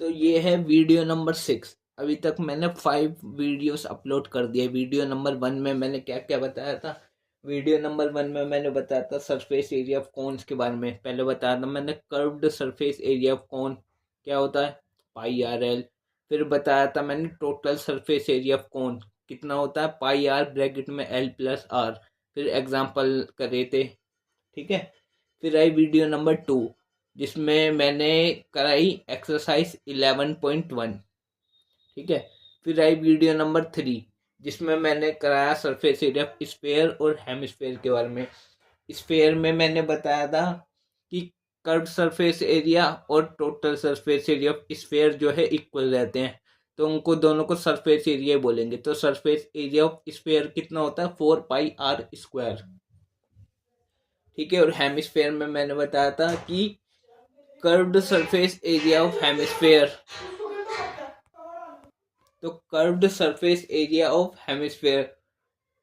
तो ये है वीडियो नंबर 6। अभी तक मैंने 5 वीडियोस अपलोड कर दिए। वीडियो नंबर 1 में मैंने क्या क्या बताया था। वीडियो नंबर 1 में मैंने बताया था सरफेस एरिया ऑफ कोन्स के बारे में। पहले बताया था मैंने कर्व्ड सरफेस एरिया ऑफ कोन क्या होता है, पाई आर एल। फिर बताया था मैंने total surface area of cone कितना होता है, पाई आर ब्रैकेट में एल प्लस आर। फिर एग्जाम्पल करे थे, ठीक है। फिर आई वीडियो नंबर 2 जिसमें मैंने कराई एक्सरसाइज 11.1, ठीक है। फिर आई वीडियो नंबर 3 जिसमें मैंने कराया सरफेस एरिया ऑफ स्फेयर और हेमिस्फेयर के बारे में। स्फेयर में मैंने बताया था कि कर्व सरफेस एरिया और total surface area of sphere जो है इक्वल रहते हैं, तो उनको दोनों को सरफेस एरिया बोलेंगे। तो सरफेस एरिया ऑफ स्फेयर कितना होता है, 4πr², ठीक है। और हेमिस्फेयर में मैंने बताया था कि curved surface area of hemisphere, तो curved surface area of hemisphere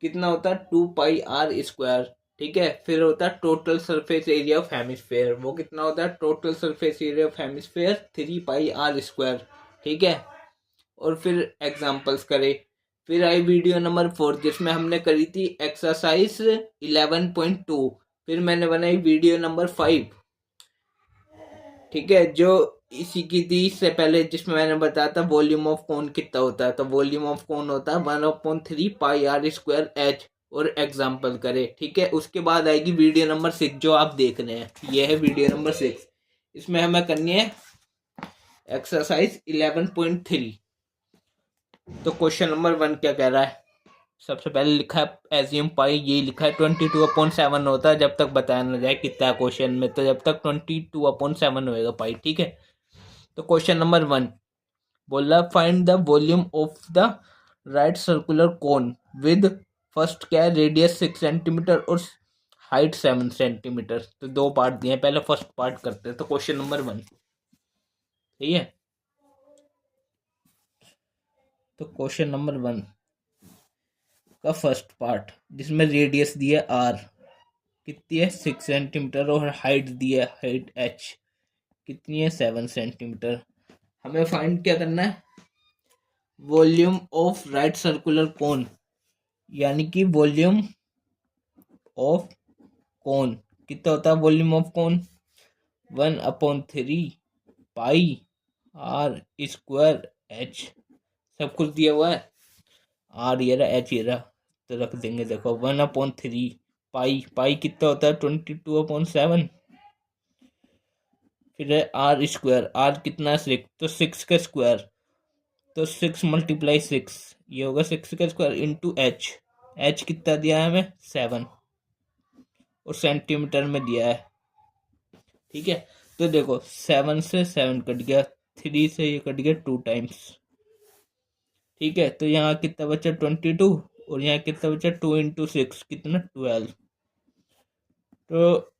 कितना होता है, 2πr², ठीक है। फिर होता है total surface area of hemisphere, वो कितना होता है, total surface area of hemisphere 3πr², ठीक है। और फिर एग्जांपल्स करे। फिर आई वीडियो नंबर 4 जिसमें हमने करी थी एक्सरसाइज 11.2। फिर मैंने बनाई वीडियो नंबर 5, ठीक है, जो इसी की थी इससे पहले, जिसमें मैंने बताया था वॉल्यूम ऑफ कोन कितना होता है। तो वॉल्यूम ऑफ कोन होता है 1/3πr²h। और एग्जाम्पल करे, ठीक है। उसके बाद आएगी वीडियो नंबर 6 जो आप देख रहे हैं, ये है वीडियो नंबर 6। इसमें हमें करनी है एक्सरसाइज 11.3। तो क्वेश्चन नंबर 1 क्या कह रहा है, सबसे पहले लिखा है एजियम पाई, ये लिखा है 22/7 होता है जब तक बताया ना जाए कितना क्वेश्चन में, तो जब तक 22/7 होएगा पाई, ठीक है। तो क्वेश्चन नंबर 1 बोल रहा find the volume of the right circular cone with first क्या है, रेडियस 6 सेंटीमीटर और हाइट 7 सेंटीमीटर। तो दो पार्ट दिए हैं, पहले फर्स्ट पार्ट करते हैं। तो क्वेश्चन नंबर 1, सही है। तो क्वेश्चन नंबर 1 का फर्स्ट पार्ट जिसमें रेडियस दिया आर कितनी है, 6 सेंटीमीटर, और हाइट दिया है, हाइट एच कितनी है, 7 सेंटीमीटर। हमें फाइंड क्या करना है, वॉल्यूम ऑफ राइट सर्कुलर कोन, यानी कि वॉल्यूम ऑफ कोन कितना होता है, वॉल्यूम ऑफ कोन 1/3πr²h। सब कुछ दिया हुआ है, आर ये रहा, एच ये रहा, तो रख देंगे। देखो 1/3 पाई, पाई कितना होता है 22/7। फिर है r², आर कितना है 6, तो 6 का स्क्वायर, तो 6 × 6 ये होगा 6 का स्क्वायर इंटू एच। एच कितना दिया है हमें 7 और सेंटीमीटर में दिया है, ठीक है। तो देखो 7 से 7 कट गया, 3 से ये कट गया 2 टाइम्स, ठीक है। तो यहाँ कितना बचा 22 और यहाँ कितना बचा 2 × 6 कितना 12। तो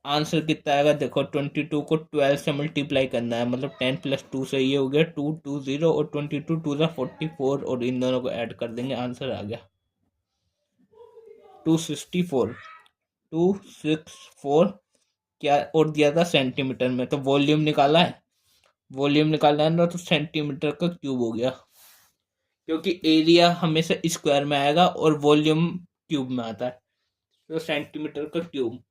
आंसर कितना आएगा, देखो 22 को 12 से मल्टीप्लाई करना है, मतलब 10 + 2 से ये हो गया 220 और 22 2 44 और इन दोनों को ऐड कर देंगे, आंसर आ गया 264। 264 क्या और दिया था सेंटीमीटर में, तो वॉल्यूम निकाला है, वॉल्यूम निकालना है ना, तो सेंटीमीटर का क्यूब हो गया, क्योंकि एरिया हमेशा स्क्वायर में आएगा और वॉल्यूम क्यूब में आता है, तो सेंटीमीटर का क्यूब,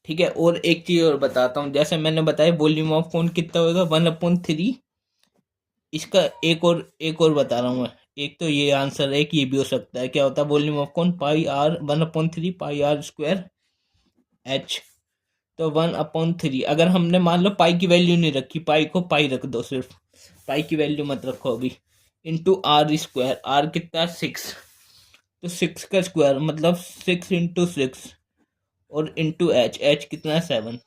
ठीक है। और एक चीज और बताता हूँ, जैसे मैंने बताया वॉल्यूम ऑफ कोन कितना होगा 1/3। इसका एक और बता रहा हूँ मैं। एक तो ये आंसर है कि ये भी हो सकता है, क्या होता है volume of cone πr 1/3πr²h। तो 1/3 अगर हमने मान लो पाई की वैल्यू नहीं रखी, पाई को पाई रख दो, सिर्फ पाई की वैल्यू मत रखो अभी, इंटू r², आर कितना 6, तो 6 का स्क्वायर मतलब 6 × 6 और इंटू एच, एच कितना है 7।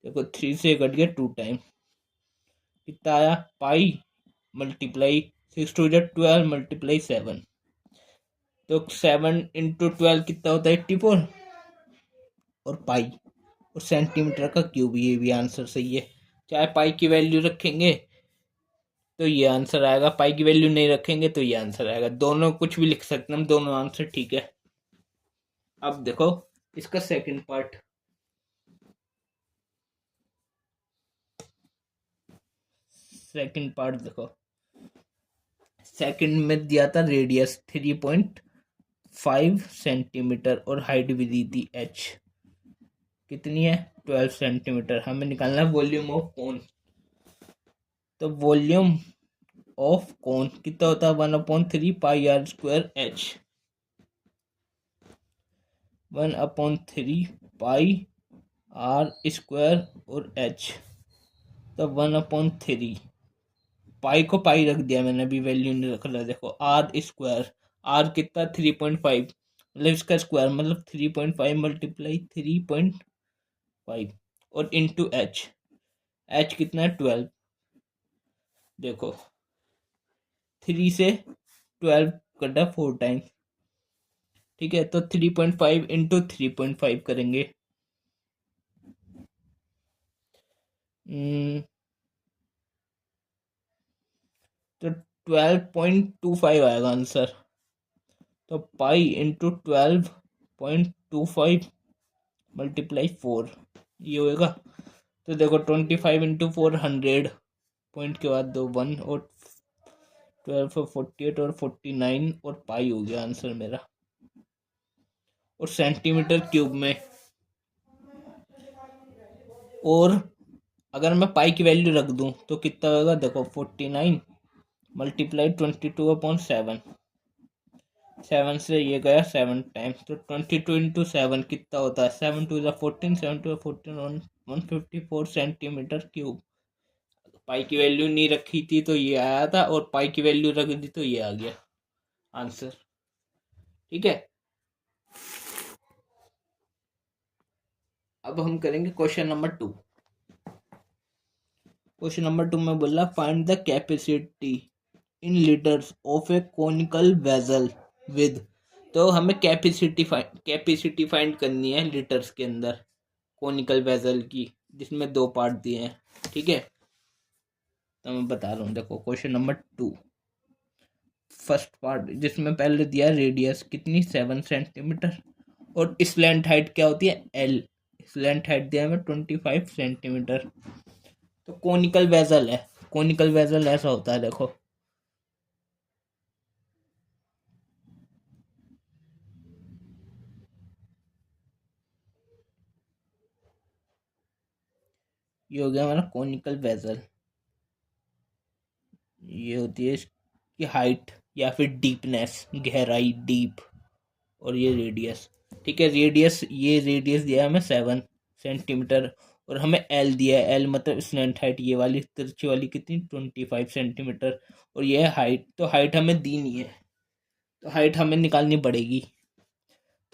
देखो 3 से कट गया 2 टाइम, कितना आया पाई मल्टीप्लाई 6 2 12 मल्टीप्लाई 7, तो 7 × 12 कितना होता है 84 और पाई और सेंटीमीटर का क्यूब, ये भी आंसर सही है। चाहे पाई की वैल्यू रखेंगे तो ये आंसर आएगा, पाई की वैल्यू नहीं रखेंगे तो ये आंसर आएगा, दोनों कुछ भी लिख सकते हैं हम, दोनों आंसर ठीक है। अब देखो इसका सेकंड पार्ट, सेकंड पार्ट देखो, सेकंड में दिया था रेडियस 3.5 सेंटीमीटर और हाइट भी दी थी h कितनी है 12 सेंटीमीटर। हमें निकालना है वॉल्यूम ऑफ कोन। तो वॉल्यूम ऑफ कोन कितना होता है 1/3 πr²h 1/3 πr² और h। तो 1/3 पाई को पाई रख दिया मैंने, अभी वैल्यू नहीं रख रहा। देखो r², r कितना 3.5 मतलब इसका स्क्वायर मतलब 3.5 मल्टीप्लाई 3.5 और इंटू h, h कितना है 12। देखो 3 से 12 कटा 4 टाइम्स, ठीक है। तो 3.5 इंटू 3.5 करेंगे, तो 12.25 आएगा आंसर। तो पाई इंटू 12.25 मल्टीप्लाई 4 ये होएगा। तो देखो 25 इंटू 4 100, पॉइंट के बाद 2 1 और 12 और 48 और 49 और पाई हो गया आंसर मेरा। और सेंटीमीटर क्यूब में, और अगर मैं पाई की वैल्यू रख दूं तो कितना होगा देखो 49 मल्टीप्लाई 22/7, 7 से ये गया 7 टाइम्स, तो 22 इंटू 7 कितना होता है 7 2 14, 7 2 14 154 सेंटीमीटर क्यूब। पाई की वैल्यू नहीं रखी थी तो ये आया था, और पाई की वैल्यू रख दी तो ये आ गया आंसर, ठीक है। अब हम करेंगे क्वेश्चन नंबर 2। क्वेश्चन नंबर 2 में बोला find the capacity in litres of A conical vessel with. तो हमें कैपेसिटी फाइंड करनी है लीटर्स के अंदर कोनिकल वेसल की, जिसमें 2 पार्ट दिए हैं, ठीक है। तो मैं बता रहा हूँ, देखो क्वेश्चन नंबर 2 फर्स्ट पार्ट, जिसमें पहले दिया रेडियस कितनी 7 सेंटीमीटर और स्लैंट हाइट क्या होती है एल। स्लैंट हाइट दिया हमें 25 सेंटीमीटर। तो कोनिकल वेसल है, कोनिकल वेसल ऐसा होता है, देखो ये हो गया हमारा कोनिकल वेसल। ये होती है इसकी हाइट या फिर डीपनेस, गहराई डीप, और ये रेडियस, ठीक है। रेडियस, ये रेडियस दिया है हमें 7 सेंटीमीटर और हमें एल दिया है, एल मतलब स्लैंट हाइट ये वाली तिरछी वाली कितनी 25 सेंटीमीटर, और ये है हाइट। तो हाइट हमें दी नहीं है, तो हाइट हमें निकालनी पड़ेगी।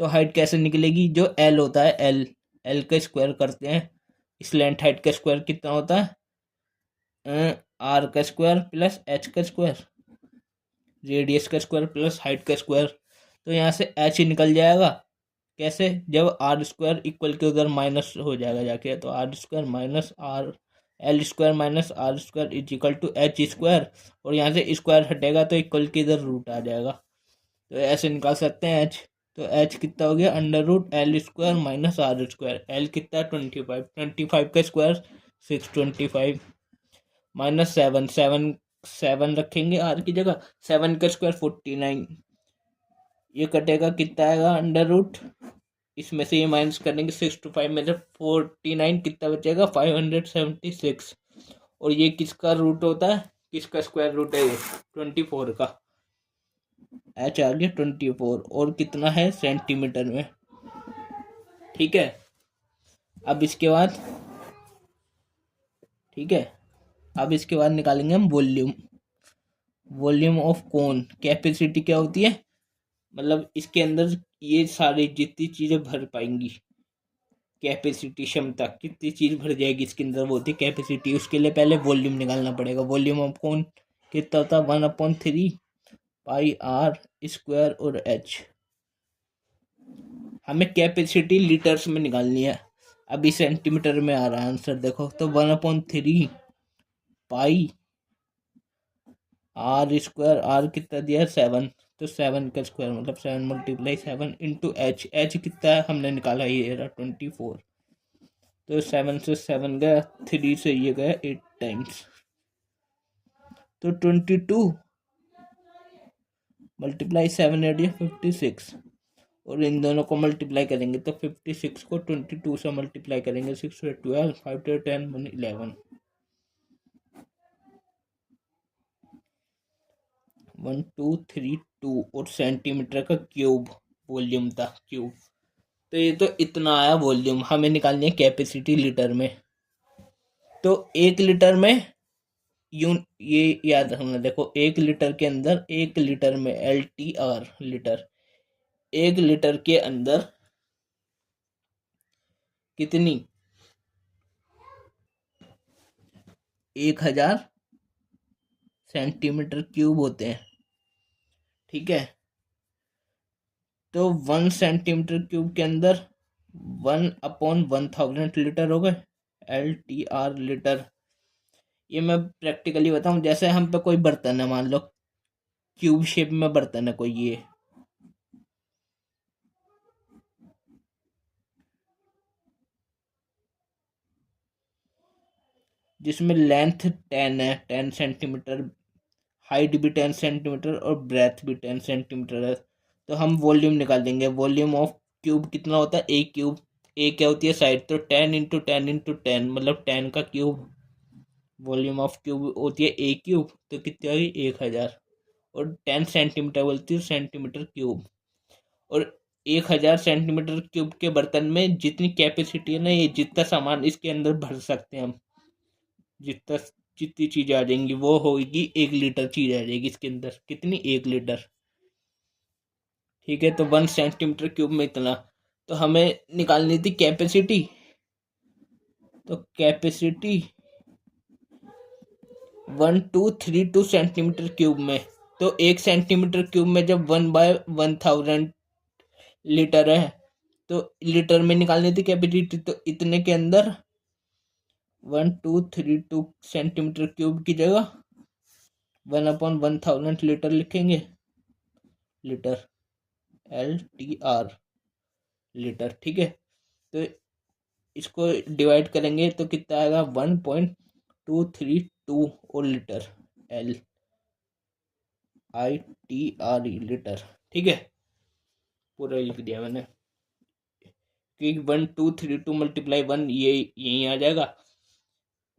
तो हाइट कैसे निकलेगी, जो एल होता है एल, एल का स्क्वायर करते हैं, स्लैंट हाइट का स्क्वायर कितना होता है आर का स्क्वायर प्लस एच का स्क्वायर, रेडियस का स्क्वायर प्लस हाइट का स्क्वायर। तो यहाँ से एच निकल जाएगा, कैसे, जब आर स्क्वायर इक्वल के उधर माइनस हो जाएगा जाके, तो r square minus r l square minus r square is equal to h square, और यहाँ से स्क्वायर हटेगा तो इक्वल के इधर रूट आ जाएगा, तो ऐसे निकाल सकते हैं एच। तो एच कितना हो गया under root l square minus r square, l कितना 25, 25 का स्क्वायर 625 माइनस 7, 7 7 रखेंगे आर की जगह, 7 का स्क्वायर 49, ये कटेगा कितना आएगा अंडर रूट, इसमें से ये माइनस करेंगे 6 to 5 में 49, कितना बचेगा 576, और ये किसका रूट होता है, किसका स्क्वायर रूट है ये 24 का, एच आ गया 24 और कितना है सेंटीमीटर में, ठीक है। अब इसके बाद, ठीक है, अब इसके बाद निकालेंगे हम volume, volume of cone. Capacity क्या होती है, मतलब इसके अंदर ये सारी जितनी चीजें भर पाएंगी, कैपेसिटी क्षमता कितनी चीज भर जाएगी इसके अंदर, वो होती है कैपेसिटी। उसके लिए पहले वॉल्यूम निकालना पड़ेगा। वॉल्यूम ऑफ कोन कितना होता है 1/3 πr² और एच। हमें कैपेसिटी लीटर्स में निकालनी है, अभी सेंटीमीटर में आ रहा है आंसर, देखो तो 1/3 π r², आर कितना दिया है 7, तो 7 का स्क्वायर मतलब 7 मल्टीप्लाई 7 इंटू एच, एच कितना है हमने निकाला ये रहा 24, तो 7 से 7 गया, 3 से ये गया 8 टाइम्स, तो 22 मल्टीप्लाई 7 8 56, और इन दोनों को मल्टीप्लाई करेंगे तो 56 को 22 से मल्टीप्लाई करेंगे, 6 to 12, 5 to 10, 1 11, 1 2 3 2, और सेंटीमीटर का क्यूब वॉल्यूम था, क्यूब। तो ये तो इतना आया वॉल्यूम। हमें निकालनी है कैपेसिटी लीटर में। तो 1 लीटर में ये याद रखना, देखो 1 लीटर के अंदर, 1 लीटर में LTR लीटर, 1 लीटर के अंदर कितनी 1000 सेंटीमीटर क्यूब होते हैं। ठीक है, तो 1 सेंटीमीटर क्यूब के अंदर 1/1000 लीटर हो गए LTR लीटर। ये मैं प्रैक्टिकली बताऊं, जैसे हम पे कोई बर्तन है, मान लो क्यूब शेप में बर्तन है कोई, ये जिसमें लेंथ 10 है, 10 सेंटीमीटर, हाइट भी 10 सेंटीमीटर और ब्रेथ भी 10 सेंटीमीटर है। तो हम वॉल्यूम निकाल देंगे। वॉल्यूम ऑफ क्यूब कितना होता है, ए क्यूब, ए क्या होती है साइड, तो 10 × 10 × 10 मतलब 10 का क्यूब। वॉल्यूम ऑफ क्यूब होती है ए क्यूब, तो कितनी होगी 1000, और 10 सेंटीमीटर बोलती है सेंटीमीटर क्यूब। और 1000 सेंटीमीटर क्यूब के बर्तन में जितनी कैपेसिटी है ना, ये जितना सामान इसके अंदर भर सकते हैं हम, जितनी चीज़ आ जाएंगी वो होगी 1 लीटर चीज़ आ जाएगी इसके अंदर। कितनी, 1 लीटर। ठीक है, तो 1 सेंटीमीटर क्यूब में इतना। तो हमें निकालनी थी कैपेसिटी। तो कैपेसिटी 1232 सेंटीमीटर क्यूब में। तो 1 सेंटीमीटर क्यूब में जब 1/1000 लीटर है, तो लीटर में निकालनी थी कैपेसिटी। तो इतने के अंदर 1232 सेंटीमीटर क्यूब की जगह 1/1000 लीटर लिखेंगे, लीटर, LTR लीटर। ठीक है, तो इसको डिवाइड करेंगे तो कितना आएगा, 1.232 और लीटर, LITR लीटर। ठीक है, पूरा लिख दिया मैंने कि 1232 मल्टीप्लाई 1 ये यहीं आ जाएगा,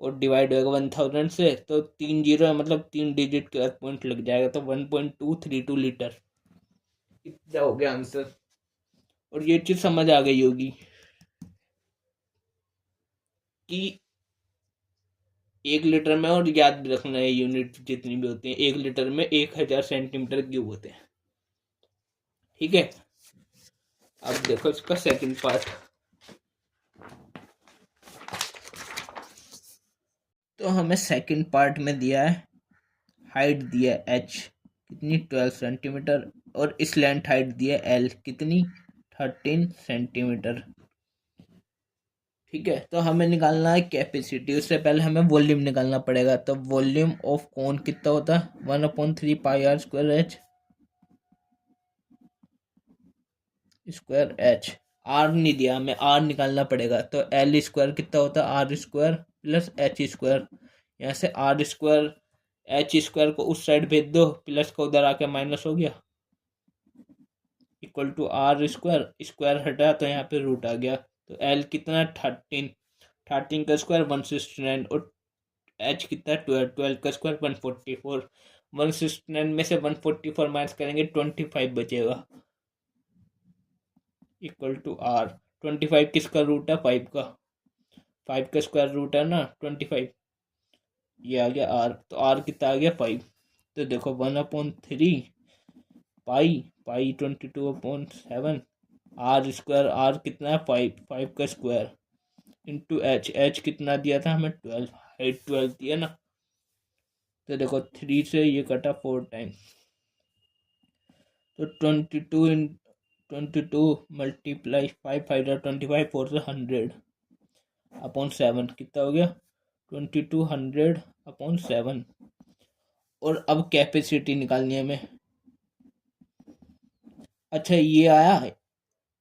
और डिवाइड होगा 1000 से, तो 3 जीरो है, मतलब 3 डिजिट के बाद पॉइंट लग जाएगा, तो 1.232 लीटर इतना हो गया आंसर। और ये चीज समझ आ गई होगी कि 1 लीटर में, और याद रखना है यूनिट जितनी भी होती है, 1 लीटर में 1000 सेंटीमीटर क्यूब होते हैं। ठीक है, अब देखो इसका सेकंड पार्ट। तो हमें सेकंड पार्ट में दिया है, हाइट दिया है h कितनी, 12 सेंटीमीटर, और इस लेंथ हाइट दिया है l कितनी, 13 सेंटीमीटर। ठीक है, तो हमें निकालना है कैपेसिटी। उससे पहले हमें वॉल्यूम निकालना पड़ेगा। तो वॉल्यूम ऑफ कोन कितना होता है, 1/3πr² h। आर नहीं दिया, हमें आर निकालना पड़ेगा। तो L² कितना होता है, R² प्लस H²। यहाँ से R², H² को उस साइड भेज दो, प्लस का उधर आके माइनस हो गया, इक्वल टू R², स्क्वायर हटा तो यहाँ पे रूट आ गया। तो L कितना, 13, 13 का स्क्वायर 169, और H कितना, 12, 12 का स्क्वायर 144। 169 में से 144 माइनस करेंगे 25 बचेगा, इक्वल टू R। 25 किसका रूट है, 5 का, 5 का स्क्वायर रूट है ना 25, ये आ गया R। तो R कितना आ गया, 5। तो देखो 1/3 पाई, 22/7, R², R कितना है, 5, 5 का स्क्वायर, इंटू H कितना दिया था हमें, 12, हाइट 12 दिया ना। तो देखो 3 से ये कटा 4 टाइम, तो 22 मल्टीप्लाई 5, 5 25, 4 से 100/7 कितना हो गया, 2200/7। और अब कैपेसिटी निकालनी है हमें। अच्छा, ये आया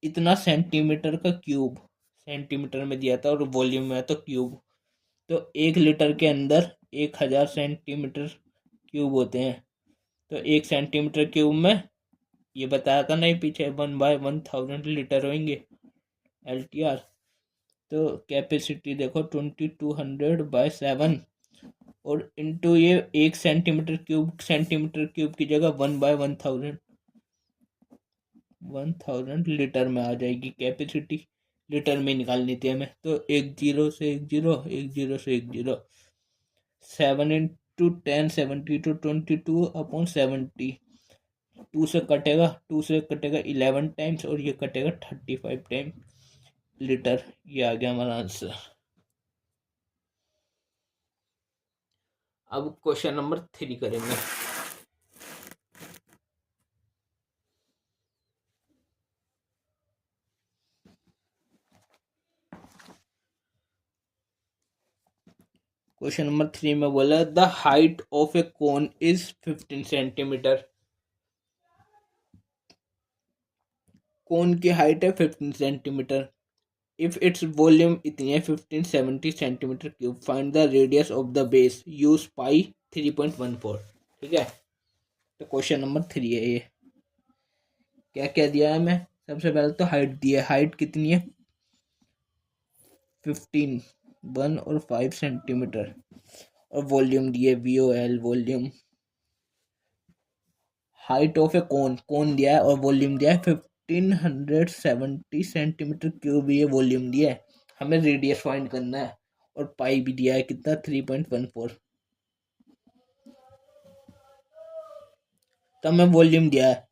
इतना सेंटीमीटर का क्यूब, सेंटीमीटर में दिया था और वॉल्यूम में तो क्यूब। तो 1 लीटर के अंदर 1000 सेंटीमीटर क्यूब होते हैं। तो 1 सेंटीमीटर क्यूब में ये बताया था नहीं पीछे 1/1000 लीटर होंगे LTR। तो कैपेसिटी देखो 2200/7 और इंटू ये 1 सेंटीमीटर क्यूब की जगह 1/1000 लीटर में आ जाएगी कैपेसिटी। लीटर में निकालनी थी हमें। तो एक जीरो से एक जीरो, एक जीरो से एक जीरो, 7 × 10 72 22/70। 2 से कटेगा 11 टाइम्स और ये कटेगा 35 टाइम लीटर। ये आ गया हमारा आंसर। अब क्वेश्चन नंबर 3 करेंगे। क्वेश्चन नंबर 3 में बोला the height of a cone is 15 centimetre. Cone की हाइट है 15 सेंटीमीटर। इफ इट्स वॉल्यूम इतनी है 1570 centimetre cube, find the radius of the base, use pi 3.14। ठीक है, तो क्वेश्चन नंबर 3 है ये। क्या क्या दिया है हमें? सबसे पहले तो हाइट दी है। हाइट कितनी है? 15, 1 और 5 सेंटीमीटर। और वॉल्यूम दिए VOL volume. Height of a कोन, कोन दिया है और वॉल्यूम दिया है 1570 सेंटीमीटर क्यूब, ये वॉल्यूम दिया है। हमें रेडियस फाइंड करना है और पाई भी दिया है कितना 3.14। तो हमें वॉल्यूम दिया है,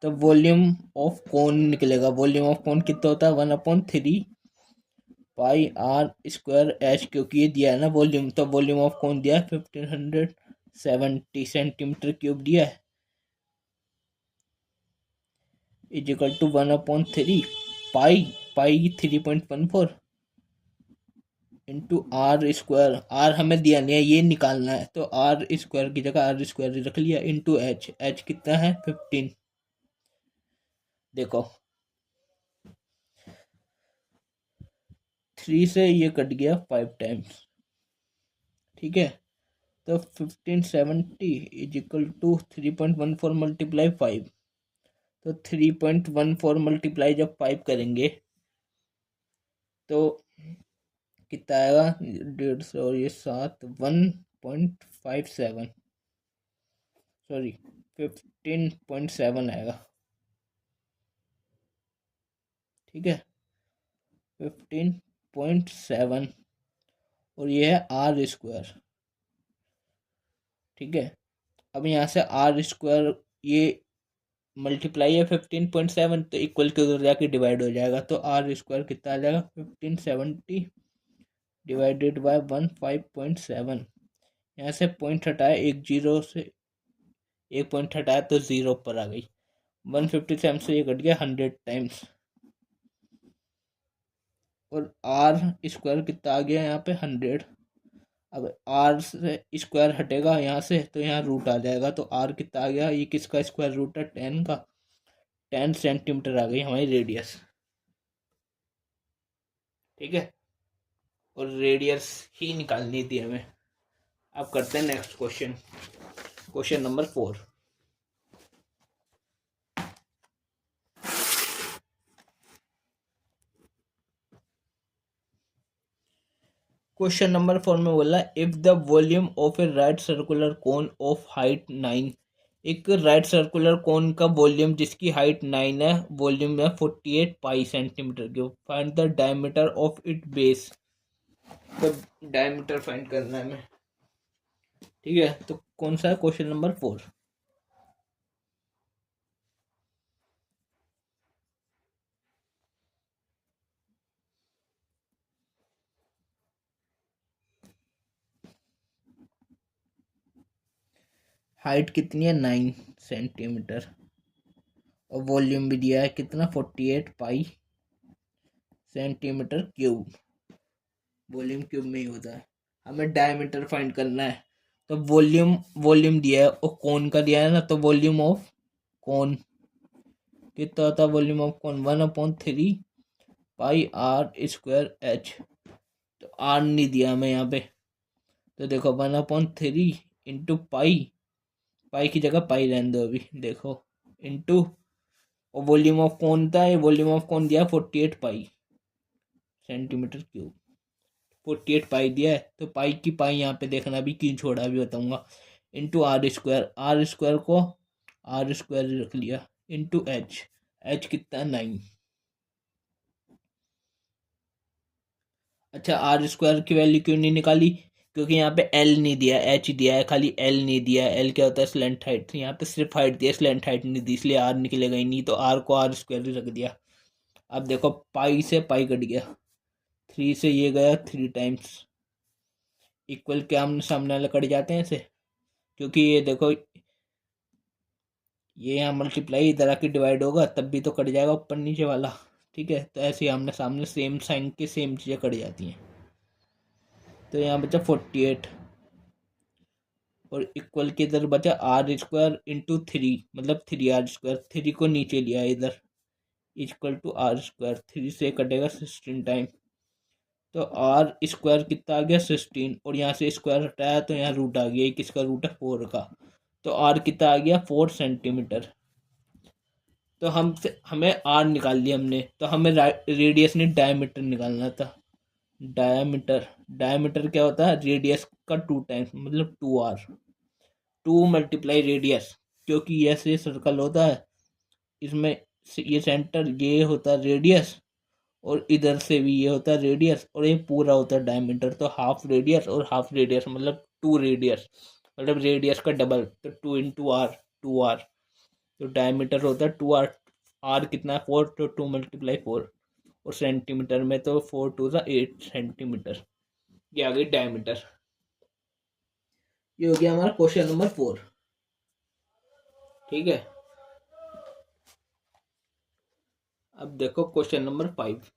तो वॉल्यूम ऑफ कोन निकलेगा। वॉल्यूम ऑफ कोन कितना होता है? 1/3 पाई r² H, क्योंकि ये दिया है ना वॉल्यूम। तो वॉल्यूम ऑफ कोन दिया है 1570 सेंटीमीटर क्यूब दिया है, is equal to 1/3 pi 3.14 into r²। R हमें दिया नहीं है, ये निकालना है। तो r² की जगह r² रख लिया, इंटू h कितना है 15। देखो 3 से ये कट गया 5 टाइम्स। ठीक है, तो 1570 इज इक्वल टू 3.14 मल्टीप्लाई 5। तो 3.14 मल्टीप्लाई जब 5 करेंगे तो कितना आएगा? 150 और ये 7, 1.57, सॉरी 15.7 आएगा। ठीक है, 15.7 और ये है r²। ठीक है, अब यहाँ से r², ये मल्टीप्लाई है 15.7, तो इक्वल के उधर जाके डिवाइड हो जाएगा। तो r² कितना आ जाएगा? 1570 डिवाइडेड बाय 15.7। यहाँ से पॉइंट हटाया, एक जीरो से एक पॉइंट हटाया तो जीरो पर आ गई। 157 से ये कट गया 100 टाइम्स। और r² कितना आ गया यहाँ पे? 100। अब r से स्क्वायर हटेगा यहाँ से, तो यहाँ रूट आ जाएगा। तो r कितना आ गया? ये किसका स्क्वायर रूट है? 10 का। 10 सेंटीमीटर आ गई हमारी रेडियस। ठीक है, और रेडियस ही निकालनी थी हमें। अब करते हैं next question, question number 4। Question number 4 में बोला if the volume of a right circular cone of height 9। एक राइट सर्कुलर कोन का वॉल्यूम जिसकी हाइट 9 है, वॉल्यूम है 48 पाई centimetre cube, find the diameter of it base. तो डायमीटर फाइंड करना है हमें। ठीक है, तो कौन सा है? Question number 4। हाइट कितनी है? 9 सेंटीमीटर। और वॉल्यूम भी दिया है कितना? 48 पाई सेंटीमीटर क्यूब। वॉल्यूम क्यूब में ही होता है। हमें डायमीटर फाइंड करना है। तो वॉल्यूम दिया है और कोन का दिया है ना, तो वॉल्यूम ऑफ कोन कितना होता है? Volume of cone 1/3 pi r² H। तो r नहीं दिया हमें यहाँ पे, तो देखो 1/3 इंटू पाई पाई की जगह पाई रहने दो अभी, देखो इनटू, और वॉल्यूम ऑफ कौन था, ये वॉल्यूम ऑफ कौन दिया 48 पाई सेंटीमीटर क्यूब, 48 पाई दिया है। तो पाई की पाई यहाँ पे देखना भी क्यों छोड़ा अभी बताऊंगा। इंटू आर स्क्वायर को आर स्क्वायर रख लिया, इंटू एच, एच कितना 9। अच्छा आर स्क्वायर की वैल्यू क्यों नहीं निकाली, क्योंकि यहाँ पे एल नहीं दिया, एच दिया है खाली, एल नहीं दिया। एल क्या होता है स्लेंट हाइट, तो यहाँ पे सिर्फ हाइट दिया, स्लेंट हाइट नहीं दी, इसलिए आर निकलेगा ही नहीं, तो आर को आर स्क्वायर ही रख दिया। अब देखो पाई से पाई कट गया, 3 से ये गया 3 टाइम्स, इक्वल के आमने सामने वाले कट जाते हैं ऐसे, क्योंकि ये देखो ये यहाँ मल्टीप्लाई इधर आके डिवाइड होगा तब भी तो कट जाएगा ऊपर नीचे वाला, ठीक है। तो ऐसे ही आमने सामने सेम साइन की सेम चीज़ें कट जाती हैं। तो यहाँ बचा 48 और इक्वल के इधर बचा आर स्क्वायर इंटू 3, मतलब 3r स्क्वायर, 3 को नीचे लिया इधर, इक्वल टू आर स्क्वायर, 3 से कटेगा 16 टाइम। तो आर स्क्वायर कितना आ गया 16, और यहाँ से स्क्वायर हटाया तो यहाँ रूट आ गया, किसका रूट है 4 का। तो आर कितना आ गया 4 सेंटीमीटर। तो हमें आर निकाल लिया हमने, तो हमें रेडियस नहीं डायमीटर निकालना था। डायमीटर, डायमीटर क्या होता है रेडियस का 2 टाइम्स, मतलब 2r, 2 मल्टीप्लाई रेडियस, क्योंकि ये ऐसे सर्कल होता है, इसमें ये सेंटर ये होता है रेडियस, और इधर से भी ये होता है रेडियस, और ये पूरा होता है डायमीटर। तो हाफ रेडियस और हाफ रेडियस मतलब 2 रेडियस, मतलब रेडियस का डबल, तो 2 इंटू आर, 2r। तो डायमीटर होता है 2r, आर कितना है 4, तो 2 मल्टीप्लाई 4, और सेंटीमीटर में तो 4 टू ज़ा 8 सेंटीमीटर। ये आ गई डायमीटर। ये हो गया हमारा क्वेश्चन नंबर 4, ठीक है। अब देखो क्वेश्चन नंबर 5,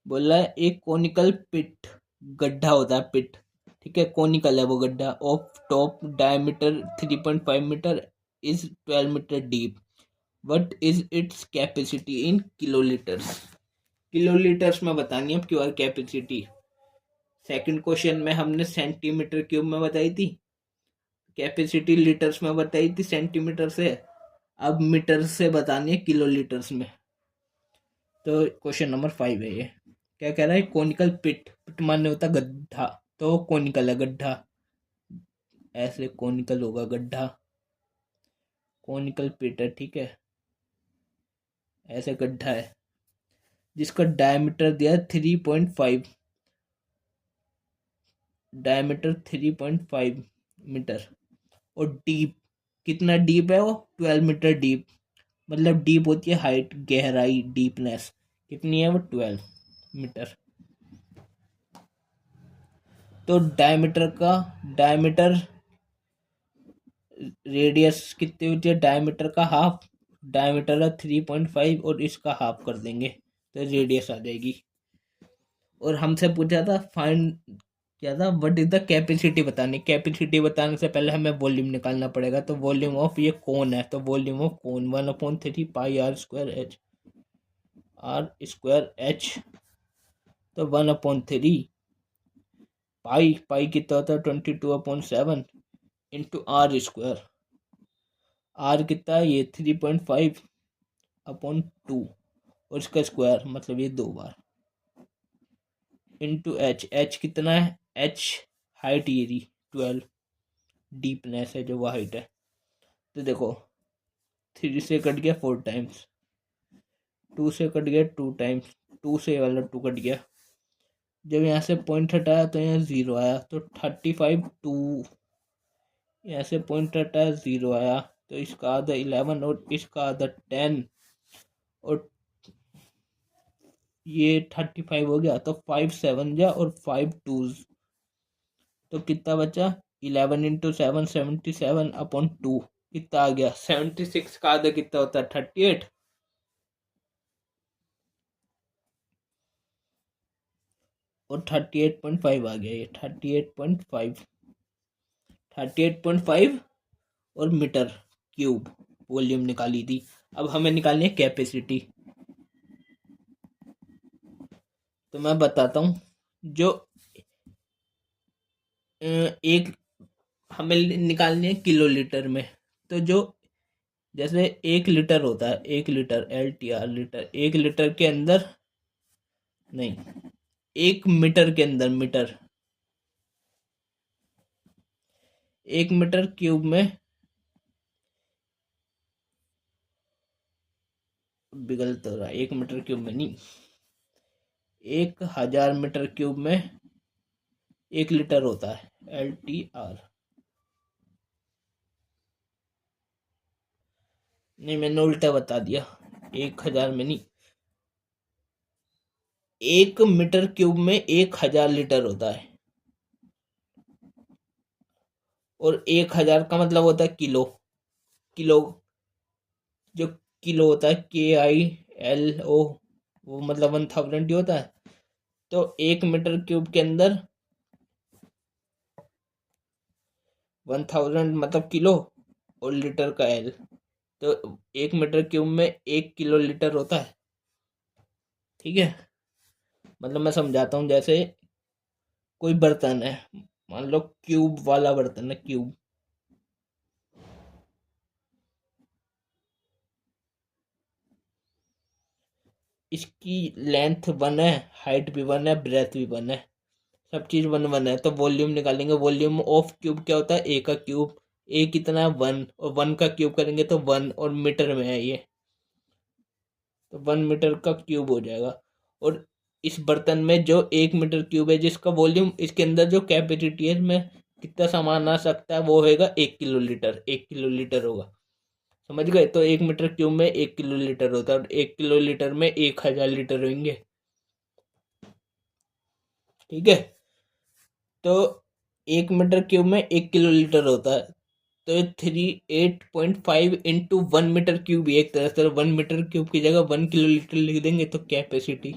बोला है एक कोनिकल पिट, गड्ढा होता है पिट, ठीक है, कोनिकल है वो गड्ढा, of top diameter 3.5 metre, is 12 metre deep, what is its capacity in kilolitres. Kilolitres में बतानी है अब क्यों कैपेसिटी। सेकंड क्वेश्चन में हमने सेंटीमीटर क्यूब में बताई थी, कैपेसिटी लीटर्स में बताई थी सेंटीमीटर से, अब मीटर से बतानी है किलोलीटर्स में। तो क्वेश्चन नंबर 5 है ये, क्या कह रहा है, कोनिकल पिट, पिट माने होता गड्ढा, तो कोनिकल है गड्ढा, ऐसे कोनिकल होगा गड्ढा, कोनिकल पिट है, ठीक है, ऐसे गड्ढा है, जिसका डायमीटर दिया 3.5, डायमीटर 3.5 मीटर, और डीप कितना डीप है वो 12 मीटर डीप, मतलब डीप होती है हाइट, गहराई, डीपनेस कितनी है वो 12 मीटर। तो डायमीटर रेडियस कितनी होती है डायमीटर का हाफ, डायमीटर है 3.5 और इसका हाफ कर देंगे तो रेडियस आ जाएगी। और हमसे पूछा था फाइंड, क्या था, व्हाट इज द कैपेसिटी बताने, कैपेसिटी बताने से पहले हमें वॉल्यूम निकालना पड़ेगा। तो वॉल्यूम ऑफ ये कौन है, तो वॉल्यूम ऑफ कौन 1/3 pi are square H, R square H, तो 1/3 पाई, पाई कितना होता है 22/7 इंटू आर स्क्वायर, आर कितना है ये 3.5/2, और इसका स्क्वायर मतलब ये 2 बार, इंटू एच, एच कितना है, एच हाइट ये रही 12, डीपनेस है जो वो हाइट है। तो देखो 3 से कट गया 4 टाइम्स, 2 से कट गया 2 टाइम्स, 2 से वाला 2 कट गया, जब यहाँ से पॉइंट हटाया तो यहाँ 0 आया, तो 35 2, यहाँ से पॉइंट हटाया 0 आया, तो इसका आधा 11 और इसका आधा 10, और ये 35 हो गया, तो 5 7 जा और 5 2, तो कितना बचा 11 इंटू 7 77/2, कितना आ गया 76 का आधा कितना होता है 38, और 38.5 आ गया, ये 38.5 और मीटर क्यूब वॉल्यूम निकाली थी। अब हमें निकालनी है कैपेसिटी। तो मैं बताता हूँ, जो एक हमें निकालनी है किलो लीटर में। तो जो जैसे 1 लीटर होता है, 1 लीटर LTR लीटर, 1 लीटर के अंदर नहीं, 1 मीटर के अंदर, मीटर, 1 मीटर क्यूब में, बिगल तो रहा, 1 मीटर क्यूब में नहीं, 1000 मीटर क्यूब में 1 लीटर होता है, LTR। नहीं, मैंने उल्टा बता दिया, 1000 में नहीं, 1 मीटर क्यूब में 1000 लीटर होता है। और 1000 का मतलब होता है किलो। किलो, जो किलो होता है KILO, वो मतलब 1000 ही होता है। तो 1 मीटर क्यूब के अंदर 1000 मतलब किलो, और लीटर का L, तो 1 मीटर क्यूब में 1 किलो लीटर होता है। ठीक है, मतलब मैं समझाता हूँ। जैसे कोई बर्तन है, मान लो क्यूब वाला बर्तन है, क्यूब, इसकी लेंथ 1 है, हाइट भी 1 है, ब्रेथ भी 1 है, सब चीज 1 1 है। तो वॉल्यूम निकालेंगे, वॉल्यूम ऑफ क्यूब क्या होता है, ए का क्यूब, ए कितना है 1, और 1 का क्यूब करेंगे तो 1, और मीटर में है ये, तो 1 मीटर का क्यूब हो जाएगा। और इस बर्तन में जो 1 मीटर क्यूब है, जिसका वॉल्यूम, इसके अंदर जो कैपेसिटी है, इसमें कितना सामान आ सकता है, वो होगा 1 किलो लीटर, 1 किलो लीटर होगा। समझ गए? तो 1 मीटर क्यूब में 1 किलो लीटर होता है, और 1 किलो लीटर में 1000 लीटर होंगे। ठीक है, तो 1 मीटर क्यूब में 1 किलो लीटर होता है। तो ये 38.5 इंटू 1 मीटर क्यूब, एक तरह से 1 मीटर क्यूब की जगह 1 किलो लीटर लिख देंगे, तो कैपेसिटी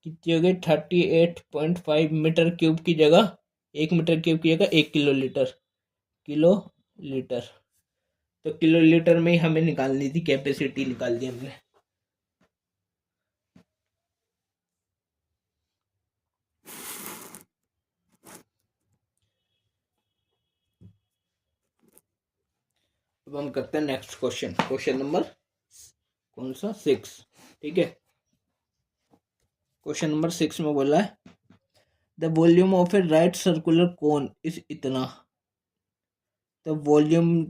कितनी हो गई, 38.5 मीटर क्यूब की जगह, 1 मीटर क्यूब की जगह 1 किलो लीटर, किलो लीटर। तो किलो लीटर में ही हमें निकालनी थी, कैपेसिटी निकाल दी हमने। अब हम करते हैं नेक्स्ट क्वेश्चन, क्वेश्चन नंबर कौन सा, 6। ठीक है, क्वेश्चन नंबर 6 में बोला है the volume of a right circular cone is इतना। तो वॉल्यूम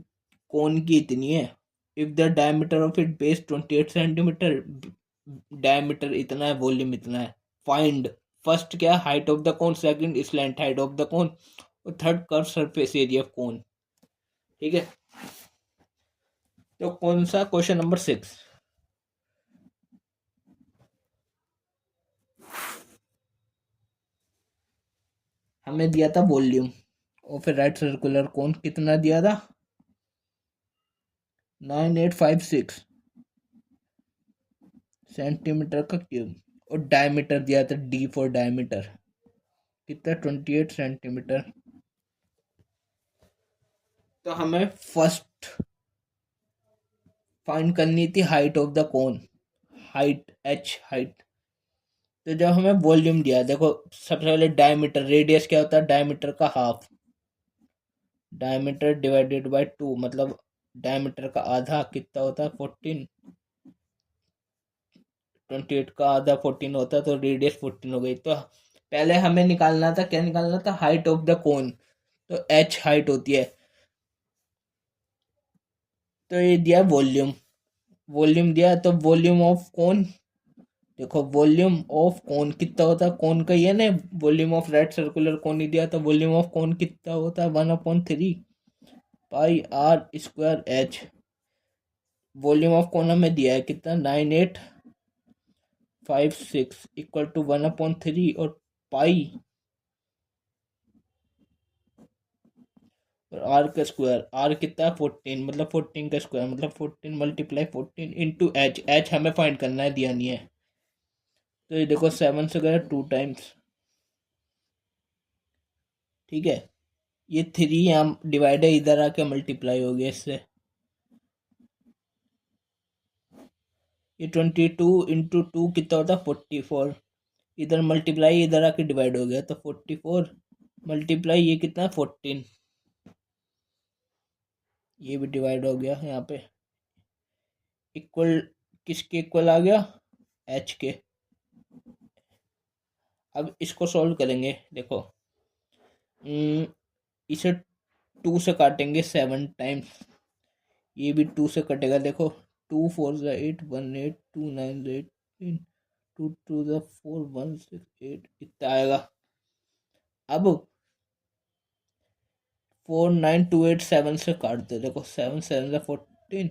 कोन की इतनी है, if the diameter of it base 28 centimetre, diameter इतना है, वॉल्यूम इतना है। फाइंड, फर्स्ट क्या, height of the cone, second slant height of the cone, और third curve surface area of cone. ठीक है, तो कौन सा, क्वेश्चन नंबर 6। हमें दिया था volume of a right circular कोन, कितना दिया था, 9856 सेंटीमीटर का क्यूब, और डायमीटर दिया था, D फॉर डायमीटर, कितना, 28 सेंटीमीटर। तो हमें फर्स्ट फाइंड करनी थी height of the cone, height, H height. तो जब हमें वॉल्यूम दिया, देखो सबसे पहले डायमीटर, रेडियस क्या होता है, डायमीटर का हाफ, डायमीटर डिवाइडेड बाय 2, मतलब डायमीटर का आधा कितना होता है, 14, 28 का आधा 14 होता है, तो रेडियस 14 हो गई। तो पहले हमें निकालना था, क्या निकालना था, हाइट ऑफ द कोन, तो H हाइट होती है। तो ये दिया वॉल्यूम, वॉल्यूम दिया, तो वॉल्यूम ऑफ कोन, देखो वॉल्यूम ऑफ कोन कितना होता है, कोन का ये ना, volume of right circular cone ही दिया, तो वॉल्यूम ऑफ कोन कितना होता है, 1/3 pi are square H. Volume of cone हमें दिया है कितना, 9856 इक्वल टू 1/3, और पाई, और आर का स्क्वायर, आर कितना है 14, मतलब 14 का स्क्वायर, मतलब 14 मल्टीप्लाई 14 इंटू एच, एच हमें फाइंड करना है, दिया नहीं है। तो ये देखो 7 से गया 2 टाइम्स। ठीक है, ये 3 यहाँ डिवाइड है, इधर आके मल्टीप्लाई हो गया इससे, ये 22 इंटू 2 कितना होता है, 44, इधर मल्टीप्लाई, इधर आके डिवाइड हो गया, तो 44 मल्टीप्लाई ये कितना है 14, ये भी डिवाइड हो गया यहाँ पे, इक्वल किसके इक्वल आ गया, एच के। अब इसको सॉल्व करेंगे, देखो इसे 2 से काटेंगे 7 टाइम्स, ये भी 2 से कटेगा, देखो 2 4 ज़ा 8 1 8 2 9 ज़ा 18 2 2 ज़ा 4 1 6 8 इतना आएगा। अब 4 9 2 8 7 से काट दो, देखो 7 7 ज़ा 14